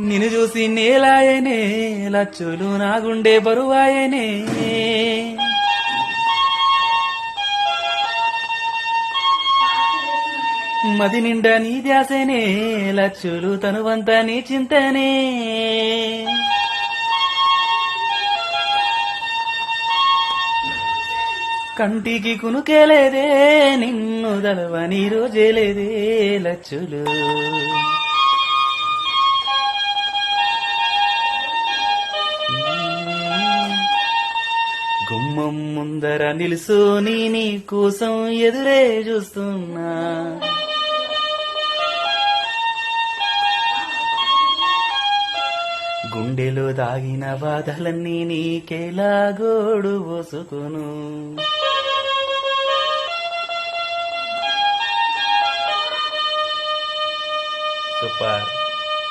నిన్ను చూసి నేలాయనే లచ్చులు నా గుండె బరువాయనే మది నిండా నీ ధ్యాసనే లచ్చులు తనువంతా నీ చింతనే కంటికి కునుకేలేదే నిన్ను దలవని రోజేలేదే లచ్చులు గుమ్మం ముందర నిలుసోని నీ కోసం ఎదురే చూస్తున్నా గుండెలో దాగిన బాధలన్నీ నీకేలా గోడు పోసుకొను సూపర్